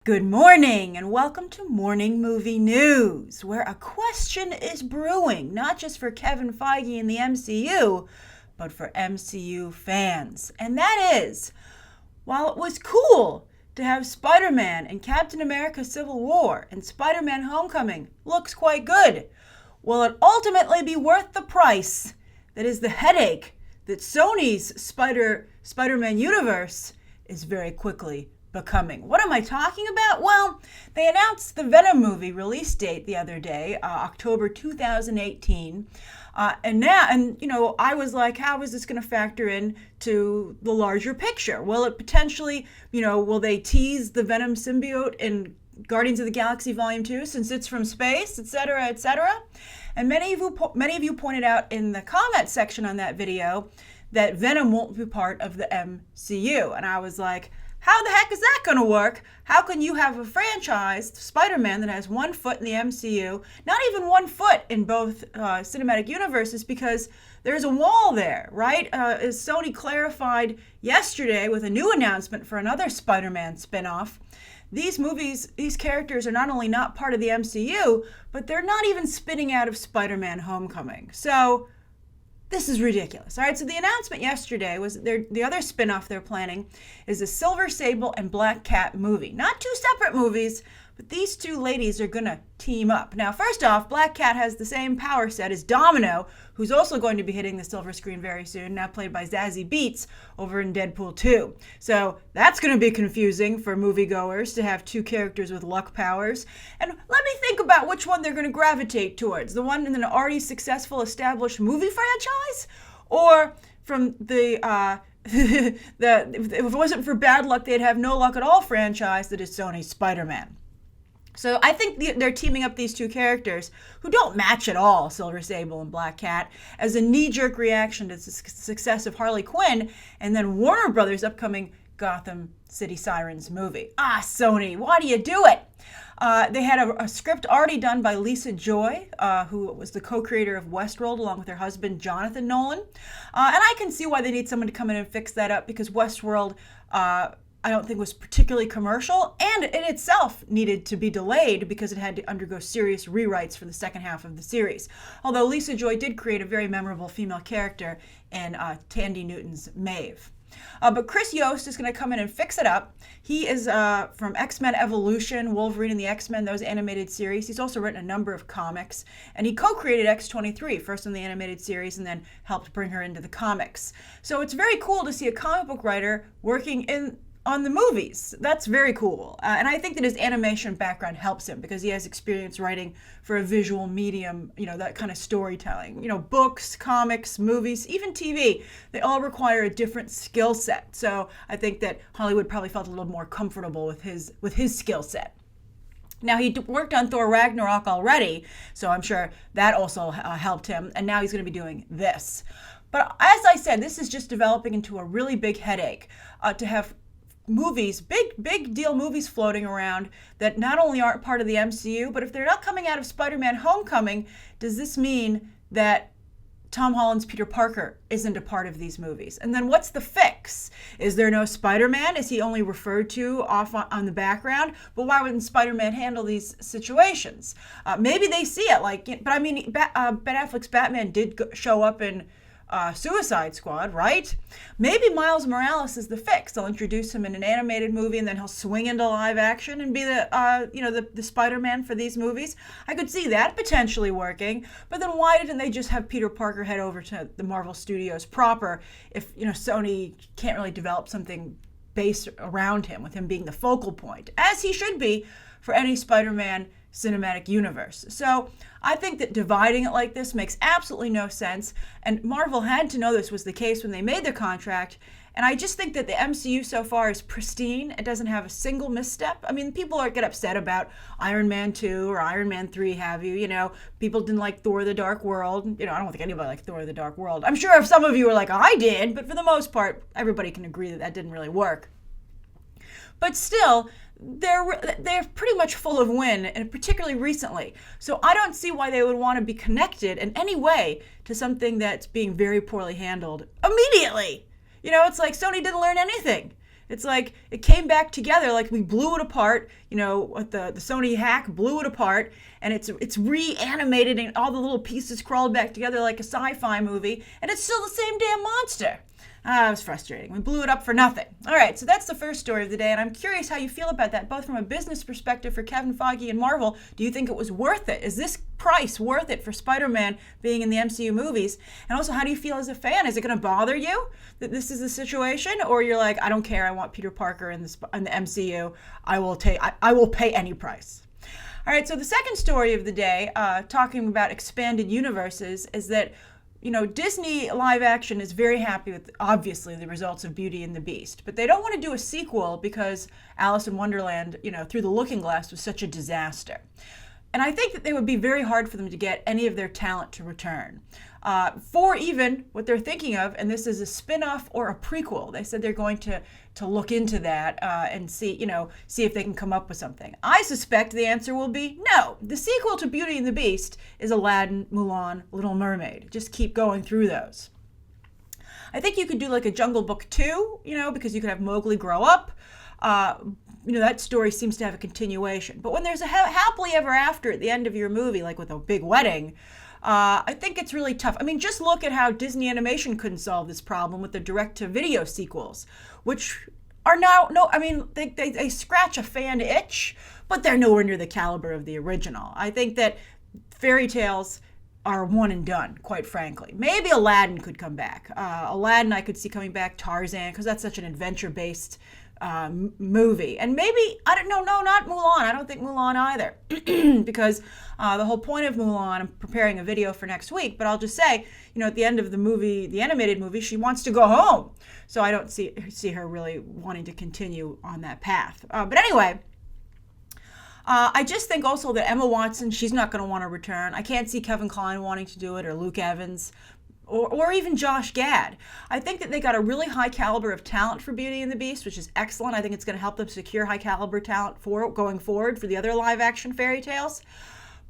Good morning and welcome to Morning Movie News, where a question is brewing, not just for Kevin Feige and the MCU, but for MCU fans. And that is, while it was cool to have Spider-Man and Captain America Civil War and Spider-Man Homecoming looks quite good, will it ultimately be worth the price that is the headache that Sony's Spider-Man universe is very quickly becoming? What am I talking about? Well, they announced the Venom movie release date the other day, October 2018. I was like, how is this going to factor in to the larger picture? Will it potentially, will they tease the Venom symbiote in Guardians of the Galaxy Volume 2 since it's from space, etc., etc.? And many of you pointed out in the comment section on that video that Venom won't be part of the MCU. And I was like, how the heck is that going to work? How can you have a franchise, Spider-Man, that has 1 foot in the MCU, not even 1 foot in both cinematic universes, because there's a wall there, right? As Sony clarified yesterday with a new announcement for another Spider-Man spinoff, these characters are not only not part of the MCU, but they're not even spinning out of Spider-Man Homecoming. So this is ridiculous. All right, so the announcement yesterday was the other spin-off they're planning is the Sable and Black Cat movie. Not two separate movies, but these two ladies are going to team up. Now, first off, Black Cat has the same power set as Domino, who's also going to be hitting the silver screen very soon, now played by Zazie Beetz over in Deadpool 2. So that's going to be confusing for moviegoers to have two characters with luck powers. And let me think about which one they're going to gravitate towards. The one in an already successful established movie franchise? Or from if it wasn't for bad luck, they'd have no luck at all franchise that is Sony's Spider-Man. So I think they're teaming up these two characters who don't match at all, Silver Sable and Black Cat, as a knee-jerk reaction to the success of Harley Quinn and then Warner Brothers' upcoming Gotham City Sirens movie. Sony, why do you do it? They had a script already done by Lisa Joy, who was the co-creator of Westworld, along with her husband, Jonathan Nolan. And I can see why they need someone to come in and fix that up, because Westworld, I don't think was particularly commercial, and in itself needed to be delayed because it had to undergo serious rewrites for the second half of the series. Although Lisa Joy did create a very memorable female character in Tandy Newton's Maeve. But Chris Yost is going to come in and fix it up. He is from X-Men Evolution, Wolverine and the X-Men, those animated series. He's also written a number of comics, and he co-created X-23, first in the animated series and then helped bring her into the comics. So it's very cool to see a comic book writer working on the movies. That's very cool. And I think that his animation background helps him because he has experience writing for a visual medium, that kind of storytelling. Books, comics, movies, even TV, they all require a different skill set. So I think that Hollywood probably felt a little more comfortable with his skill set. Now, he worked on Thor Ragnarok already, so I'm sure that also helped him. And now he's going to be doing this. But as I said, this is just developing into a really big headache to have movies, big deal movies floating around that not only aren't part of the MCU, but if they're not coming out of Spider-Man Homecoming, does this mean that Tom Holland's Peter Parker isn't a part of these movies? And then what's the fix? Is there no Spider-Man? Is he only referred to off on the background? But why wouldn't Spider-Man handle these situations? Maybe they see it Ben Affleck's Batman did show up in Suicide Squad, right? Maybe Miles Morales is the fix. They'll introduce him in an animated movie and then he'll swing into live action and be the Spider-Man for these movies. I could see that potentially working, but then why didn't they just have Peter Parker head over to the Marvel Studios proper if, Sony can't really develop something based around him, with him being the focal point, as he should be for any Spider-Man cinematic universe. So I think that dividing it like this makes absolutely no sense, and Marvel had to know this was the case when they made their contract, and I just think that the MCU so far is pristine. It doesn't have a single misstep. I mean, people get upset about Iron Man 2 or Iron Man 3, have you, people didn't like Thor the Dark World. I don't think anybody liked Thor the Dark World. I'm sure if some of you were like, I did, but for the most part, everybody can agree that didn't really work. But still, they're pretty much full of wind, and particularly recently. So I don't see why they would want to be connected in any way to something that's being very poorly handled immediately. It's like Sony didn't learn anything. It's like it came back together, like we blew it apart, with the Sony hack blew it apart, and it's reanimated and all the little pieces crawled back together like a sci-fi movie, and it's still the same damn monster. It was frustrating. We blew it up for nothing. All right, so that's the first story of the day, and I'm curious how you feel about that, both from a business perspective for Kevin Feige and Marvel. Do you think it was worth it? Is this price worth it for Spider-Man being in the MCU movies? And also, how do you feel as a fan? Is it going to bother you that this is the situation, or you're like, I don't care, I want Peter Parker in the MCU. I will pay any price. All right, so the second story of the day, talking about expanded universes, is that Disney live action is very happy with, obviously, the results of Beauty and the Beast, but they don't want to do a sequel because Alice in Wonderland, Through the Looking Glass was such a disaster. And I think that they would be very hard for them to get any of their talent to return. For even what they're thinking of, and this is a spin-off or a prequel. They said they're going to look into that and see if they can come up with something. I suspect the answer will be no. The sequel to Beauty and the Beast is Aladdin, Mulan, Little Mermaid. Just keep going through those. I think you could do like a Jungle Book 2, because you could have Mowgli grow up. That story seems to have a continuation. But when there's a happily ever after at the end of your movie, like with a big wedding, I think it's really tough. I mean, just look at how Disney Animation couldn't solve this problem with the direct-to-video sequels, which are now, they scratch a fan itch, but they're nowhere near the caliber of the original. I think that fairy tales are one and done, quite frankly. Maybe Aladdin could come back. Aladdin I could see coming back, Tarzan, because that's such an adventure-based movie. And maybe, not Mulan. I don't think Mulan either. Because the whole point of Mulan, I'm preparing a video for next week, but I'll just say, at the end of the movie, the animated movie, she wants to go home. So I don't see her really wanting to continue on that path. But anyway, I just think also that Emma Watson, she's not going to want to return. I can't see Kevin Kline wanting to do it, or Luke Evans, or even Josh Gad. I think that they got a really high caliber of talent for Beauty and the Beast, which is excellent. I think it's going to help them secure high caliber talent for going forward for the other live action fairy tales.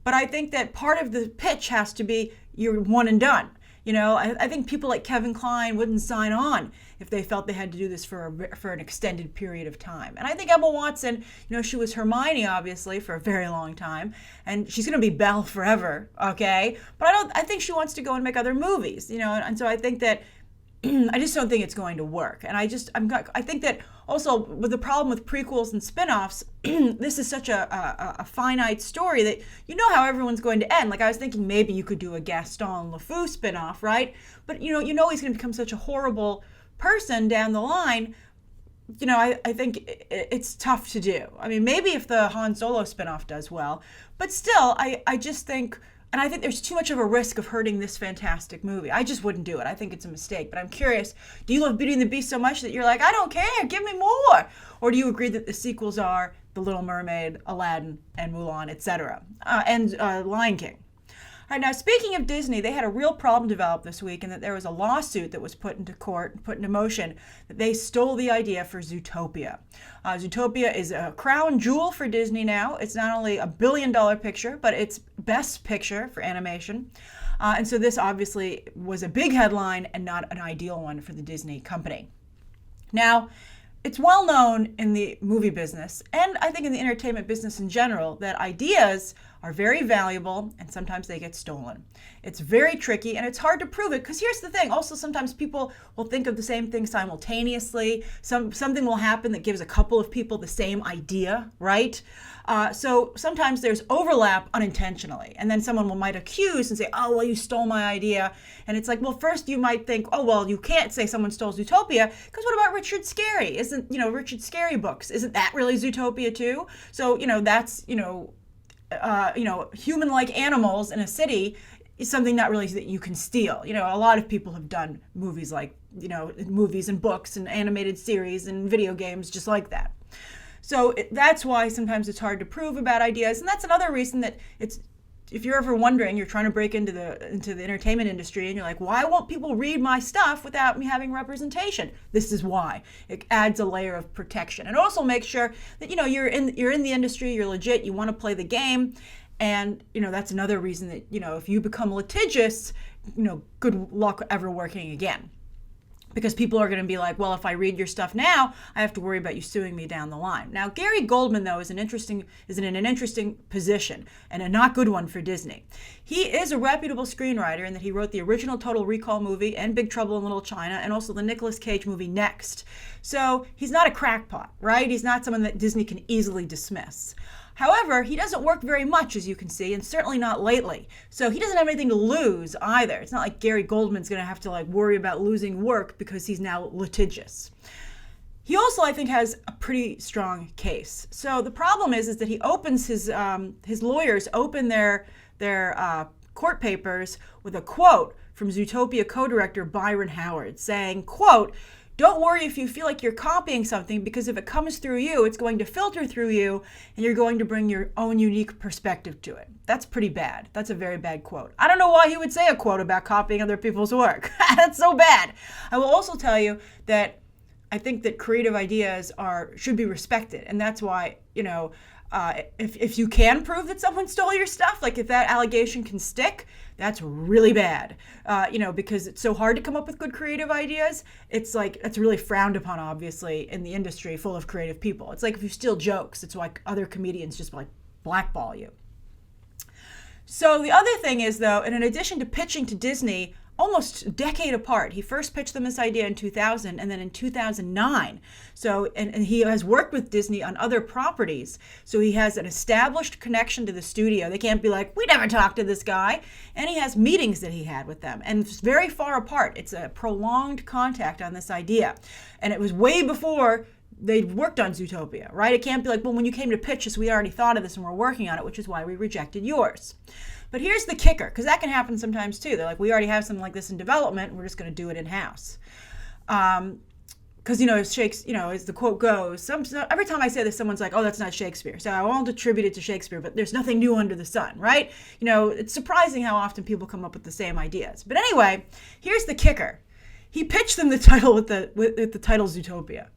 But I think that part of the pitch has to be you're one and done. I think people like Kevin Kline wouldn't sign on if they felt they had to do this for an extended period of time. And I think Emma Watson, she was Hermione, obviously, for a very long time, and she's going to be Belle forever, okay? But I think she wants to go and make other movies, and so I think that I just don't think it's going to work. And I think that also with the problem with prequels and spin-offs, this is such a finite story that how everyone's going to end. Like I was thinking maybe you could do a Gaston LeFou spin-off, right? But he's going to become such a horrible person down the line. I think it's tough to do. I mean, maybe if the Han Solo spin-off does well, but still, I just think, and I think there's too much of a risk of hurting this fantastic movie. I just wouldn't do it. I think it's a mistake. But I'm curious, do you love Beauty and the Beast so much that you're like, I don't care, give me more? Or do you agree that the sequels are The Little Mermaid, Aladdin, and Mulan, etc., and Lion King? All right, now speaking of Disney, they had a real problem develop this week in that there was a lawsuit that was put into motion, that they stole the idea for Zootopia. Zootopia is a crown jewel for Disney now. It's not only $1 billion picture, but it's best picture for animation. And so this obviously was a big headline and not an ideal one for the Disney company. Now, it's well known in the movie business, and I think in the entertainment business in general, that ideas are very valuable and sometimes they get stolen. It's very tricky and it's hard to prove it, because here's the thing. Also, sometimes people will think of the same thing simultaneously. Something will happen that gives a couple of people the same idea, right? So sometimes there's overlap unintentionally, and then someone might accuse and say, oh, well, you stole my idea. And it's like, well, first you might think, oh, well, you can't say someone stole Zootopia, because what about Richard Scarry? Isn't, Richard Scarry books, isn't that really Zootopia too? So, that's, human-like animals in a city is something not really that you can steal. A lot of people have done movies like, movies and books and animated series and video games just like that. So that's why sometimes it's hard to prove about ideas. And that's another reason that if you're ever wondering, you're trying to break into the entertainment industry and you're like, why won't people read my stuff without me having representation? This is why. It adds a layer of protection. And also make sure that, you're in the industry, you're legit, you want to play the game. And, that's another reason that, if you become litigious, good luck ever working again. because people are going to be like, well, if I read your stuff now, I have to worry about you suing me down the line. Now, Gary Goldman, though, is in an interesting position, and a not good one for Disney. He is a reputable screenwriter in that he wrote the original Total Recall movie and Big Trouble in Little China, and also the Nicolas Cage movie Next. So he's not a crackpot, right? He's not someone that Disney can easily dismiss. However, he doesn't work very much, as you can see, and certainly not lately. So he doesn't have anything to lose either. It's not like Gary Goldman's going to have to worry about losing work because he's now litigious. He also, I think, has a pretty strong case. So the problem is that he opens his lawyers open their court papers with a quote from Zootopia co-director Byron Howard saying, quote, "Don't worry if you feel like you're copying something, because if it comes through you, it's going to filter through you and you're going to bring your own unique perspective to it." That's pretty bad. That's a very bad quote. I don't know why he would say a quote about copying other people's work. That's so bad. I will also tell you that I think that creative ideas should be respected. And that's why, if you can prove that someone stole your stuff, like if that allegation can stick, that's really bad, because it's so hard to come up with good creative ideas. It's really frowned upon, obviously, in the industry full of creative people. It's like if you steal jokes, it's like other comedians just blackball you. So the other thing is, though, and in addition to pitching to Disney almost a decade apart, he first pitched them this idea in 2000 and then in 2009. So, and he has worked with Disney on other properties. So he has an established connection to the studio. They can't be like, we never talked to this guy. And he has meetings that he had with them. And it's very far apart. It's a prolonged contact on this idea. And it was way before they'd worked on Zootopia, right? It can't be like, well, when you came to pitch us, we already thought of this and we're working on it, which is why we rejected yours. But here's the kicker, because that can happen sometimes too. They're like, we already have something like this in development, we're just going to do it in-house. Because, as the quote goes, every time I say this, someone's like, oh, that's not Shakespeare. So I won't attribute it to Shakespeare, but there's nothing new under the sun, right? It's surprising how often people come up with the same ideas. But anyway, here's the kicker. He pitched them the title with the title Zootopia.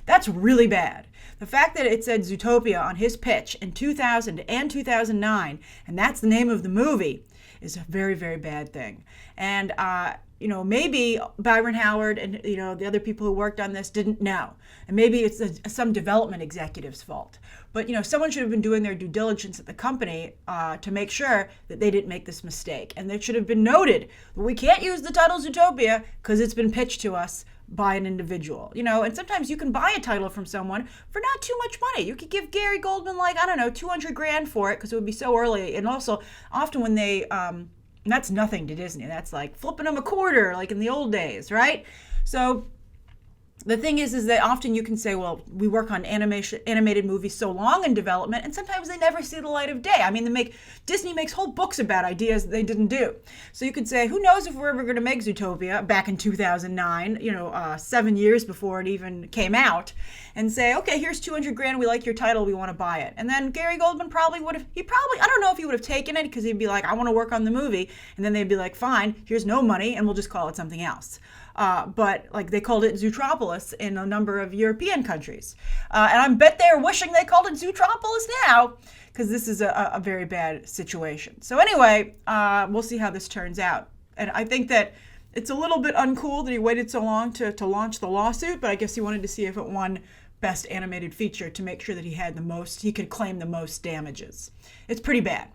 That's really bad. The fact that it said Zootopia on his pitch in 2000 and 2009, and that's the name of the movie, is a very, very bad thing. And, maybe Byron Howard and, the other people who worked on this didn't know. And maybe it's some development executive's fault. But, someone should have been doing their due diligence at the company to make sure that they didn't make this mistake. And it should have been noted that we can't use the title Zootopia because it's been pitched to us by an individual, and sometimes you can buy a title from someone for not too much money. You could give Gary Goldman $200,000 for it because it would be so early. And also often when they, that's nothing to Disney. That's like flipping them a quarter, like in the old days, right? So the thing is that often you can say, well, we work on animated movies so long in development, and sometimes they never see the light of day. I mean, Disney makes whole books about ideas that they didn't do. So you could say, who knows if we're ever going to make Zootopia back in 2009, 7 years before it even came out, and say, okay, here's $200,000, we like your title, we want to buy it. And then Gary Goldman I don't know if he would have taken it, because he'd be like, I want to work on the movie, and then they'd be like, fine, here's no money, and we'll just call it something else. But they called it Zootropolis in a number of European countries. And I bet they're wishing they called it Zootropolis now, because this is a very bad situation. So anyway, we'll see how this turns out. And I think that it's a little bit uncool that he waited so long to launch the lawsuit, but I guess he wanted to see if it won Best Animated Feature to make sure that he could claim the most damages. It's pretty bad.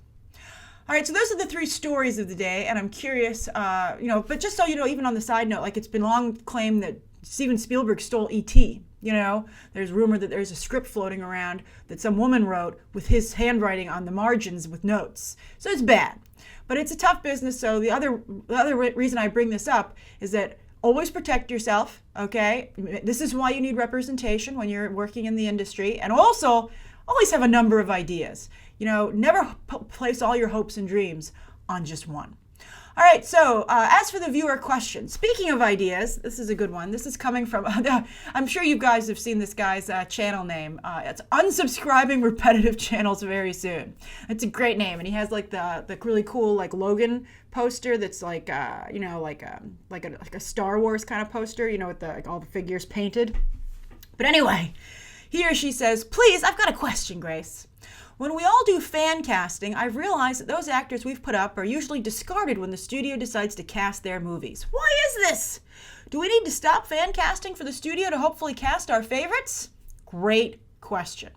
All right, so those are the three stories of the day, and I'm curious, but just so you know, even on the side note, it's been long claimed that Steven Spielberg stole E.T., There's rumor that there's a script floating around that some woman wrote with his handwriting on the margins with notes. So it's bad, but it's a tough business, so the other reason I bring this up is that always protect yourself, okay? This is why you need representation when you're working in the industry, and also always have a number of ideas. Never place all your hopes and dreams on just one. All right, so as for the viewer question, speaking of ideas, this is a good one. This is coming from, I'm sure you guys have seen this guy's channel name. It's Unsubscribing Repetitive Channels Very Soon. It's a great name, and he has the really cool Logan poster that's like a Star Wars kind of poster, with all the figures painted. But anyway, he or she says, please, I've got a question, Grace. When we all do fan casting, I've realized that those actors we've put up are usually discarded when the studio decides to cast their movies. Why is this? Do we need to stop fan casting for the studio to hopefully cast our favorites? Great question.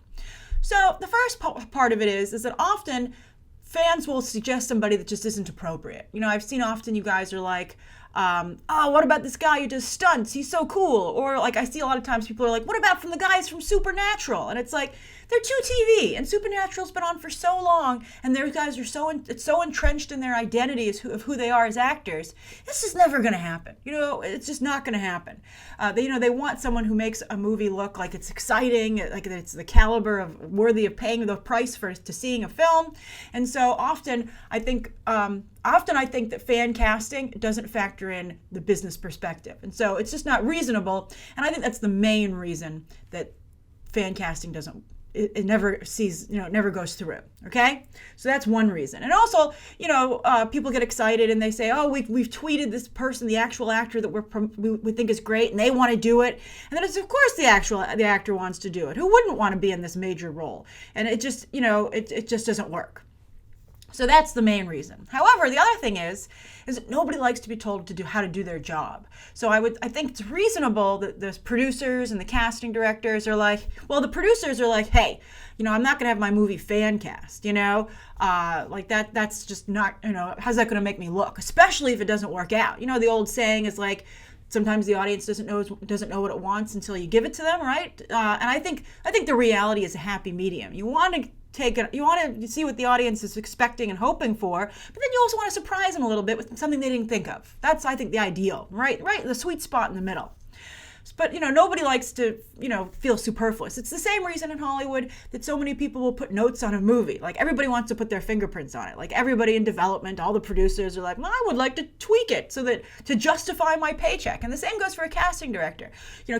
So the first part of it is that often fans will suggest somebody that just isn't appropriate. I've seen often you guys are like, oh, what about this guy who does stunts? He's so cool. Or like I see a lot of times people are like, what about from the guys from Supernatural? And it's like, they're too TV, and Supernatural's been on for so long, and their guys are so entrenched in their identity of who they are as actors. This is never going to happen. It's just not going to happen. They want someone who makes a movie look like it's exciting, like it's the caliber of worthy of paying the price to seeing a film. And so often I think that fan casting doesn't factor in the business perspective, and so it's just not reasonable. And I think that's the main reason that fan casting doesn't. It never never goes through. Okay, so that's one reason. And also, people get excited and they say, oh, we've tweeted this person, the actual actor that we think is great, and they want to do it. And then it's of course the actor wants to do it. Who wouldn't want to be in this major role? And it just it just doesn't work. So that's the main reason. However, the other thing is that nobody likes to be told how to do their job. So I think it's reasonable that the producers and the casting directors are like, well, the producers are like, hey, I'm not going to have my movie fan cast, like that's just not, how's that going to make me look? Especially if it doesn't work out. The old saying is like, sometimes the audience doesn't know what it wants until you give it to them, right? And I think the reality is a happy medium. You want to see what the audience is expecting and hoping for, but then you also want to surprise them a little bit with something they didn't think of. That's, I think, the ideal, right? The sweet spot in the middle. But, nobody likes to, feel superfluous. It's the same reason in Hollywood that so many people will put notes on a movie. Like, everybody wants to put their fingerprints on it. Like, everybody in development, all the producers are like, well, I would like to tweak it to justify my paycheck. And the same goes for a casting director.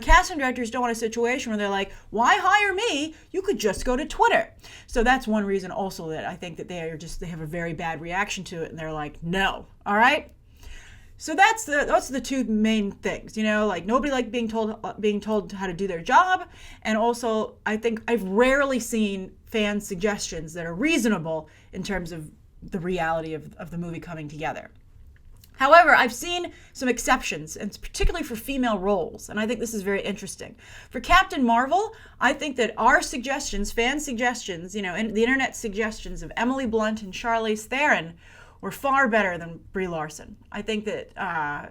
Casting directors don't want a situation where they're like, why hire me? You could just go to Twitter. So that's one reason also that I think that they have a very bad reaction to it, and they're like, no. All right? So that's the two main things, like nobody likes being told how to do their job. And also, I think I've rarely seen fan suggestions that are reasonable in terms of the reality of the movie coming together. However, I've seen some exceptions, and particularly for female roles, and I think this is very interesting. For Captain Marvel, I think that our suggestions, fan suggestions, and the internet suggestions of Emily Blunt and Charlize Theron were far better than Brie Larson. I think that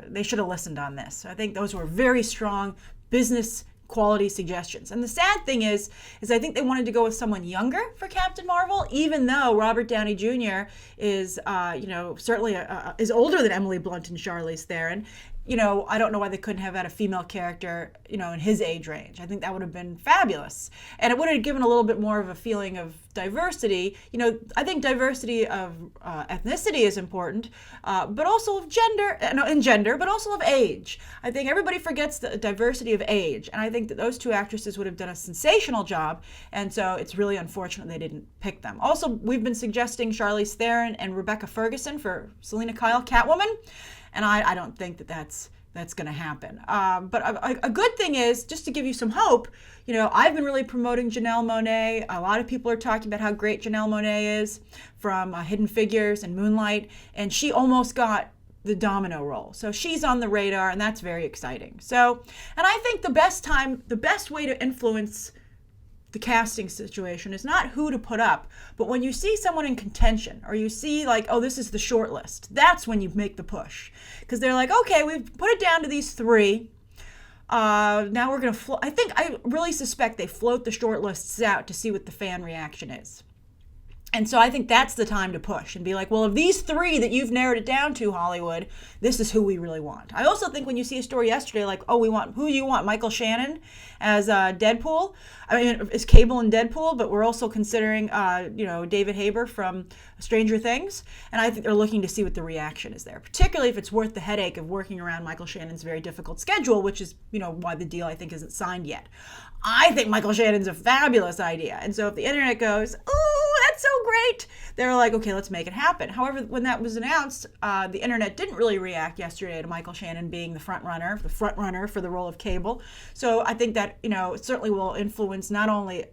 they should have listened on this. I think those were very strong business quality suggestions. And the sad thing is I think they wanted to go with someone younger for Captain Marvel, even though Robert Downey Jr. is, certainly is older than Emily Blunt and Charlize Theron. I don't know why they couldn't have had a female character, in his age range. I think that would have been fabulous. And it would have given a little bit more of a feeling of diversity. I think diversity of ethnicity is important, but also of gender, but also of age. I think everybody forgets the diversity of age. And I think that those two actresses would have done a sensational job. And so it's really unfortunate they didn't pick them. Also, we've been suggesting Charlize Theron and Rebecca Ferguson for Selena Kyle Catwoman. And I don't think that's going to happen. But a good thing is, just to give you some hope, I've been really promoting Janelle Monáe. A lot of people are talking about how great Janelle Monáe is from Hidden Figures and Moonlight, and she almost got the Domino role. So she's on the radar, and that's very exciting. So, and I think the best way to influence the casting situation is not who to put up, but when you see someone in contention, or you see like, oh, this is the short list, that's when you make the push. Because they're like, okay, we've put it down to these three. Now we're going to I really suspect they float the short lists out to see what the fan reaction is. And so I think that's the time to push and be like, well, of these three that you've narrowed it down to, Hollywood, this is who we really want. I also think when you see a story yesterday, like, oh, who do you want? Michael Shannon as Deadpool? I mean, as Cable and Deadpool, but we're also considering, David Haber from Stranger Things. And I think they're looking to see what the reaction is there, particularly if it's worth the headache of working around Michael Shannon's very difficult schedule, which is, why the deal, I think, isn't signed yet. I think Michael Shannon's a fabulous idea. And so if the internet goes, oh, that's so great, they're like, okay, let's make it happen. However, when that was announced, the internet didn't really react yesterday to Michael Shannon being the front runner for the role of Cable. So I think that, it certainly will influence not only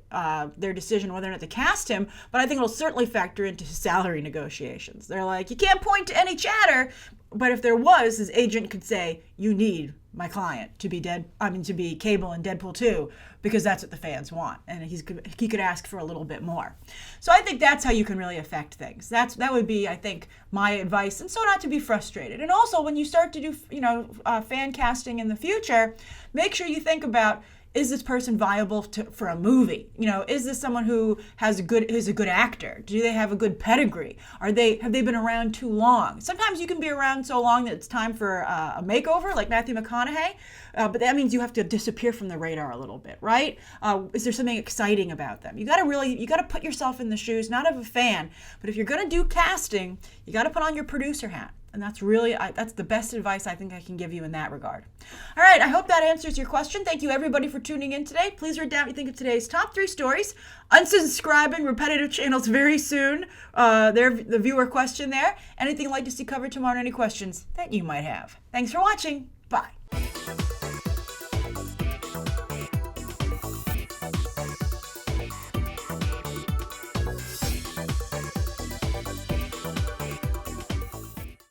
their decision whether or not to cast him, but I think it'll certainly factor into his salary negotiations. They're like, you can't point to any chatter, but if there was, his agent could say, you need my client to be Cable in Deadpool 2 because that's what the fans want, and he could ask for a little bit more. So I think that's how you can really affect things. That would be, I think, my advice, and so not to be frustrated. And also, when you start to do fan casting in the future, make sure you think about, is this person viable for a movie? Is this someone who is a good actor? Do they have a good pedigree? Have they been around too long? Sometimes you can be around so long that it's time for a makeover, like Matthew McConaughey, but that means you have to disappear from the radar a little bit, right? Is there something exciting about them? You got to put yourself in the shoes, not of a fan, but if you're going to do casting, you got to put on your producer hat. And that's the best advice I think I can give you in that regard. All right, I hope that answers your question. Thank you, everybody, for tuning in today. Please write down what you think of today's top 3 stories. Unsubscribing repetitive channels very soon. The viewer question there. Anything you'd like to see covered tomorrow, any questions that you might have. Thanks for watching. Bye.